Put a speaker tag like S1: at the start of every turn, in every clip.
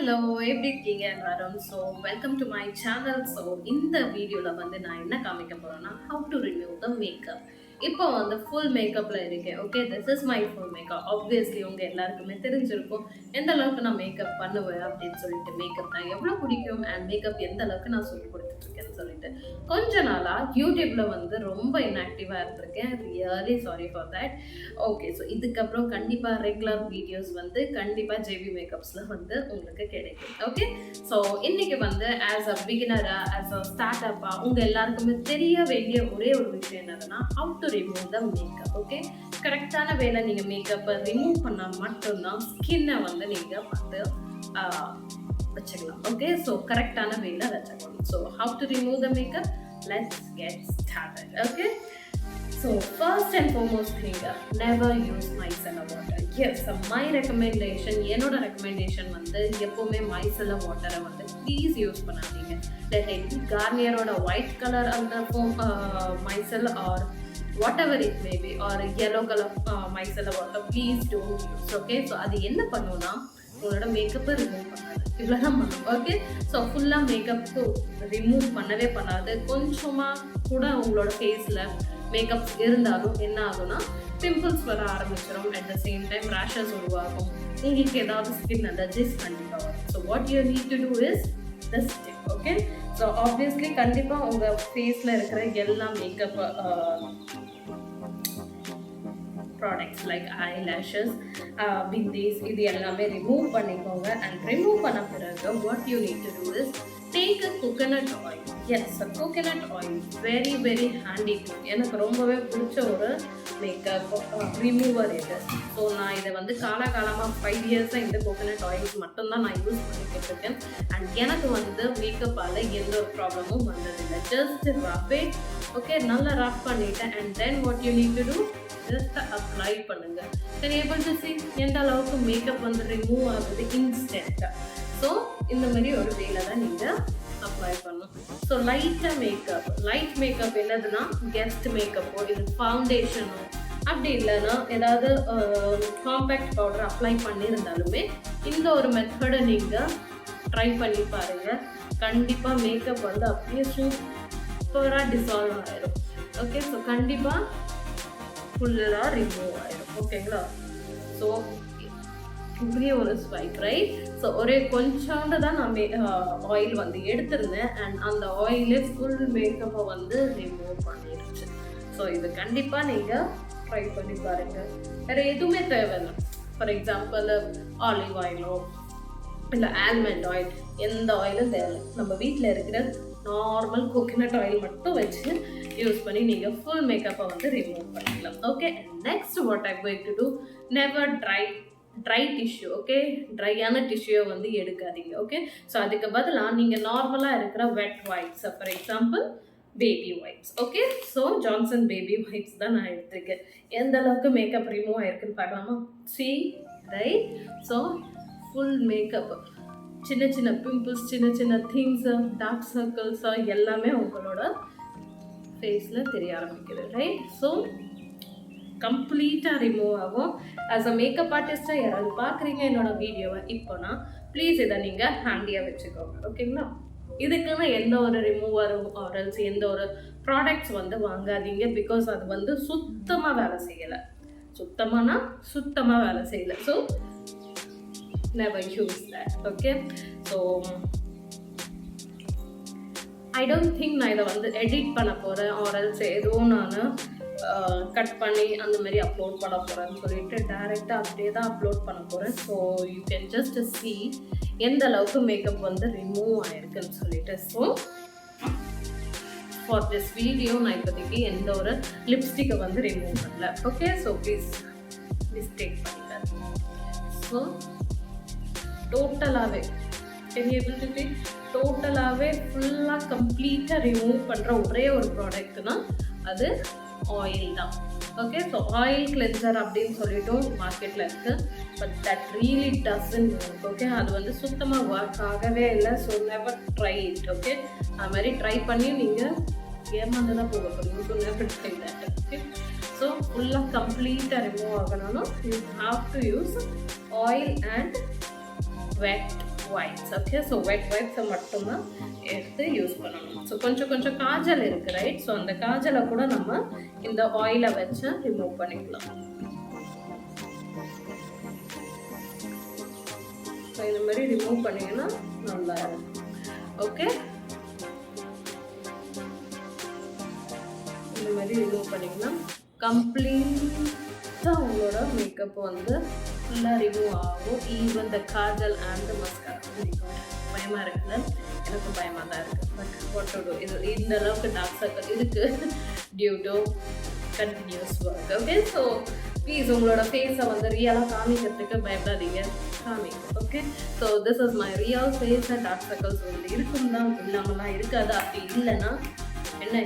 S1: Hello, எப்படி இருக்கீங்க எல்லாரும்? So welcome to my channel. So இந்த வீடியோவில் வந்து நான் என்ன காமிக்க போகிறேன்னா, how to remove the makeup. இப்போ வந்து ஃபுல் மேக்கப்பில் இருக்கேன். Okay, this is my full makeup. Obviously உங்கள் எல்லாருக்குமே தெரிஞ்சிருக்கும் எந்த அளவுக்கு நான் மேக்கப் பண்ணுவேன் அப்படின்னு சொல்லிட்டு. மேக்கப் நான் எவ்வளோ பிடிக்கும் அண்ட் மேக்கப் எந்த அளவுக்கு நான் சொல்லி கொடுத்துட்ருக்கேன்னு சொல்லிட்டு. கொஞ்ச நாளாக யூடியூப்பில் வந்து ரொம்ப இன்ஆக்டிவாக இருந்திருக்கேன். Really sorry for that. Okay, so இதுக்கப்புறம் கண்டிப்பாக ரெகுலர் வீடியோஸ் வந்து கண்டிப்பாக ஜேபி மேக்கப்ஸில் வந்து உங்களுக்கு கிடைக்கும். ஓகே, ஸோ இன்னைக்கு வந்து ஆஸ் அ பிகினராக, ஆஸ் அ ஸ்டார்ட் அப்பாக உங்கள் எல்லாருக்குமே தெரிய வேண்டிய ஒரே ஒரு விஷயம் என்னதுன்னா, how to remove the makeup. Okay, கரெக்டான வேலை நீங்கள் மேக்கப்பை ரிமூவ் பண்ணால் மட்டும்தான் ஸ்கின்னை வந்து நீங்கள் பார்த்து வச்சுக்கலாம். ஓகே, ஸோ கரெக்டான வேலை வச்சுக்கணும். So how to remove the makeup, let's get started. Okay, so first and foremost thing, never use micellar water. Yes, my recommendation, என்னோட recommendation வந்து எப்பவுமே micellar water வந்து ப்ளீஸ் யூஸ் பண்ணாதீங்க. let it be Garnierோட white colour அந்த micellar or whatever it may be, or yellow color micellar water, please don't use. Okay, so அது என்ன பண்ணுன்னா உங்களோட மேக்கப்பை ரிமூவ் பண்ணாது, இவ்வளோதான் பண்ணும். ஓகே, ஸோ ஃபுல்லாக மேக்கப்புக்கு ரிமூவ் பண்ணவே பண்ணாது. கொஞ்சமாக கூட உங்களோட ஃபேஸில் மேக்கப் இருந்தாலும் என்ன ஆகும்னா பிம்பிள்ஸ் வர ஆரம்பிச்சிடும். At the same time rashes உருவாகும். உங்களுக்கு ஏதாவது ஸ்கின் அலர்ஜிஸ் கண்டிப்பாக வரும். So what you need to do is the stick. Okay, so obviously கண்டிப்பாக உங்கள் ஃபேஸில் இருக்கிற எல்லா makeup products like eyelashes, bindis, இது எல்லாமே ரிமூவ் பண்ணிக்கோங்க. அண்ட் ரிமூவ் பண்ண பிறகு what you need to do is take a coconut oil. Yes, coconut oil very very handy. எனக்கு ரொம்பவே பிடிச்ச ஒரு மேக்கப் ரிமூவர் இது. ஸோ நான் இதை வந்து காலகாலமாக 5 இயர்ஸாக இந்த கோகனட் ஆயில்ஸ் மட்டும்தான் நான் யூஸ் பண்ணிக்கிட்டு இருக்கேன். அண்ட் எனக்கு வந்து மேக்கப்பால் எந்த ஒரு ப்ராப்ளமும் வந்ததில்லை. Just rub it. ஓகே, நல்லா ரப் பண்ணிட்டேன். And then what you need to do, just apply பண்ணுங்க. சரி, ஏபிள் டு சி எந்த அளவுக்கு மேக்கப் வந்து ரிமூவ் ஆகுது இன்ஸ்டன்ட்டாக. ஸோ இந்த மாதிரி ஒரு வேலை தான் நீங்கள் அப்ளை பண்ணணும். ஸோ லைட்டாக மேக்கப், லைட் மேக்கப் என்னதுன்னா கெஸ்ட் மேக்கப்போ இது ஃபவுண்டேஷனோ அப்படி இல்லைன்னா ஏதாவது காம்பேக்ட் பவுடர் அப்ளை பண்ணியிருந்தாலுமே இந்த ஒரு மெத்தடை நீங்கள் ட்ரை பண்ணி பாருங்கள். கண்டிப்பாக மேக்கப் வந்து அப்படியே சூப்பராக டிசால்வ் ஆகிடும். ஓகே, ஸோ கண்டிப்பாக ஃபுல்லாக ரிமூவ் ஆகிடும். ஓகேங்களா? ஸோ ஒரே ஒரு ஸ்வைப், ரைட்? ஸோ ஒரே கொஞ்சோண்டு தான் நான் ஆயில் வந்து எடுத்திருந்தேன். அண்ட் அந்த ஆயிலே ஃபுல் மேக்கப்பை வந்து ரிமூவ் பண்ணிடுச்சு. ஸோ இது கண்டிப்பாக நீங்கள் ட்ரை பண்ணி பாருங்கள். வேறு எதுவுமே தேவையில்லை. ஃபார் எக்ஸாம்பிள் ஆலிவ் ஆயிலோ இல்லை ஆல்மண்ட் ஆயில், எந்த ஆயிலும் தேவையில்லை. நம்ம வீட்டில் இருக்கிற நார்மல் கோகனட் ஆயில் மட்டும் வச்சு யூஸ் பண்ணி நீங்கள் ஃபுல் மேக்கப்பை வந்து ரிமூவ் பண்ணிக்கலாம். Okay, next what I going to do, never dry tissue. Okay, ட்ரையான டிஷ்யூவை வந்து எடுக்காதீங்க. ஓகே, ஸோ அதுக்கு பதிலாக நீங்கள் நார்மலாக இருக்கிற wet wipes, for example baby wipes. Okay, so Johnson baby wipes தான் நான் எடுத்திருக்கேன். எந்த அளவுக்கு மேக்கப் ரிமூவ் ஆயிருக்குன்னு பார்க்கலாமா? See, right? So full makeup, சின்ன சின்ன பிம்பிள்ஸ், சின்ன சின்ன திங்ஸு, டார்க் சர்க்கிள்ஸு எல்லாமே உங்களோட ஃபேஸில் தெரிய ஆரம்பிக்குது, ரைட்? ஸோ கம்ப்ளீட்டாக ரிமூவ் ஆகும். ஆஸ் அ மேக்கப் ஆர்டிஸ்டாக யாராவது பார்க்குறீங்க என்னோடய வீடியோவை இப்போனா ப்ளீஸ் இதை நீங்கள் ஹேண்டியாக வச்சுக்கோங்க. ஓகேங்களா? இதுக்குன்னு எந்த ஒரு ரிமூவரும் ஆரல்ஸ் எந்த ஒரு ப்ராடக்ட்ஸ் வந்து வாங்காதீங்க. பிகாஸ் அது வந்து சுத்தமாக வேலை செய்யலை. சுத்தமாக வேலை செய்யலை. So never use that. Okay, so I don't think நான் இதை வந்து எடிட் பண்ண போகிறேன் ஆரல்ஸ் எதுவும் நான் கட் பண்ணி அந்த மாதிரி அப்லோட் பண்ண போகிறேன்னு சொல்லிட்டு டைரெக்டாக அப்படியே தான் அப்லோட் பண்ண போகிறேன். So you can just see எந்த அளவுக்கு மேக்கப் வந்து ரிமூவ் ஆகிருக்குன்னு சொல்லிட்டு. ஸோ ஃபார் திஸ் வீடியோ நான் இப்போதைக்கு எந்த ஒரு லிப்ஸ்டிக்கை வந்து ரிமூவ் பண்ணல. ஓகே, ஸோ ப்ளீஸ் மிஸ்டேக் பண்ணிக்காதீங்க. ஸோ டோட்டலாகவே டோட்டலாகவே ஃபுல்லாக கம்ப்ளீட்டாக ரிமூவ் பண்ணுற ஒரே ஒரு ப்ராடக்ட்னா அது ஆயில் தான். ஓகே, ஸோ ஆயில் கிளென்சர் அப்படின்னு சொல்லிட்டும் மார்க்கெட்டில் இருக்குது. But that really doesn't work. Okay, அது வந்து சுத்தமாக ஒர்க் ஆகவே இல்லை. So never try it. Okay, அது மாதிரி ட்ரை பண்ணி நீங்கள் ஏமாந்து தான் போக போகிறீங்க. So never try that. Okay, so ஃபுல்லாக கம்ப்ளீட்டாக ரிமூவ் ஆகணும்னா you have to use oil and wet wipes. Okay, so wet வைப்ஸை மட்டும்தான் எடுத்து யூஸ் பண்ணணும். ஸோ கொஞ்சம் கொஞ்சம் காஜல் இருக்குது ரைட், ஸோ அந்த காஜலை கூட நம்ம இந்த ஆயிலை வச்சு ரிமூவ் பண்ணிக்கலாம். ஸோ இந்த மாதிரி ரிமூவ் பண்ணிங்கன்னா நல்லா இருக்கும். ஓகே, இந்த மாதிரி ரிமூவ் பண்ணிங்கன்னா கம்ப்ளீட்டாக உங்களோட மேக்கப் வந்து ஃபுல்லாக ரிமூவ் ஆகும். Even the Kajal and mascara. பயமாக இருக்குல்ல, எனக்கும் பயமாக தான் இருக்குது. பட் வாட் டு டூ, இது இந்த அளவுக்கு டார்க் சர்க்கிள் இருக்குது due to continuous work. Okay, so please உங்களோட ஃபேஸை வந்து ரியலாக காமிக்கிறதுக்கு பயப்படாதீங்க, காமிக்கும். Okay, so this is my real face. Dark circles வந்து இருக்கும் தான், இல்லாமலாம் இருக்காது. அப்படி இல்லைன்னா என்ன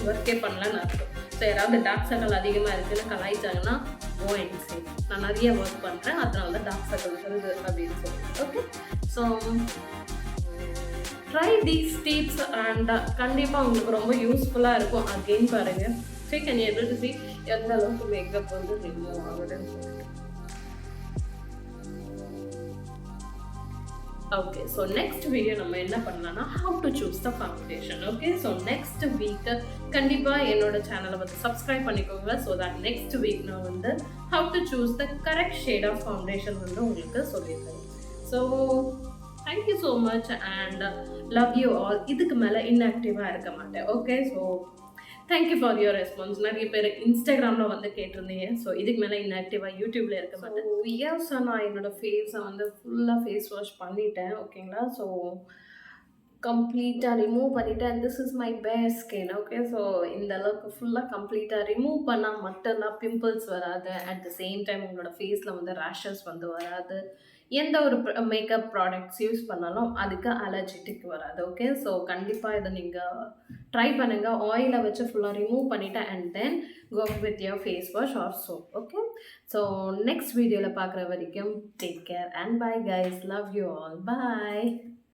S1: ஒர்க்கே பண்ணலன்னு அர்த்தம். ஸோ யாராவது டார்க் சர்க்கிள் அதிகமாக இருக்குதுன்னு கலாய்ச்சாங்கன்னா ஓ என்சி, நான் நிறைய ஒர்க் பண்ணுறேன், அதனால தான் டார்க் சர்க்கிள் வருது அப்படின்னு சொல்லி. Okay, so try these tips and கண்டிப்பாக உங்களுக்கு ரொம்ப யூஸ்ஃபுல்லாக இருக்கும். அகெயின் பாருங்கள், so can you able to see எந்த அளவுக்கு மேக்கப் வந்து ரிமூவ் ஆகுதுன்னு சொல்லிட்டு. ஓகே, ஸோ நெக்ஸ்ட் வீடியோ நம்ம என்ன பண்ணலாம்னா how to choose the foundation. Okay, so next week கண்டிப்பாக என்னோட சேனலை வந்து சப்ஸ்கிரைப் பண்ணிக்கோங்க. ஸோ தட் நெக்ஸ்ட் வீக் நான் வந்து how to choose the correct shade of foundation வந்து உங்களுக்கு சொல்லியிருக்கேன். So thank you so much and love you all. இதுக்கு மேலே இன்ஆக்டிவாக இருக்க மாட்டேன். Okay, so thank you for your response. நிறைய பேர் இன்ஸ்டாகிராமில் வந்து கேட்டிருந்தீங்க. ஸோ இதுக்கு மேலே இன்ஆக்டிவாக யூடியூப்பில் இருக்க மாட்டேன். இயர்ஸ் நான் என்னோடய ஃபேஸை வந்து ஃபுல்லாக ஃபேஸ் வாஷ் பண்ணிட்டேன். ஓகேங்களா, ஸோ கம்ப்ளீட்டாக ரிமூவ் பண்ணிட்டேன். This is my best skin. Okay, so இந்த அளவுக்கு ஃபுல்லாக கம்ப்ளீட்டாக ரிமூவ் பண்ணால் மட்டும்தான் பிம்பிள்ஸ் வராது. அட் த சேம் டைம் உங்களோட ஃபேஸில் வந்து ரேஷஸ் வந்து வராது. எந்த ஒரு மேக்கப் ப்ராடக்ட்ஸ் யூஸ் பண்ணாலும் அதுக்கு அலர்ஜிட்டிக் வராது. ஓகே, ஸோ கண்டிப்பாக இதை நீங்கள் ட்ரை பண்ணுங்கள். ஆயிலை வச்சு ஃபுல்லாக ரிமூவ் பண்ணிவிட்டேன் and then go with your face wash or soap. Okay, so next வீடியோவில் பார்க்குற வரைக்கும் take care and bye guys. Love you all. Bye.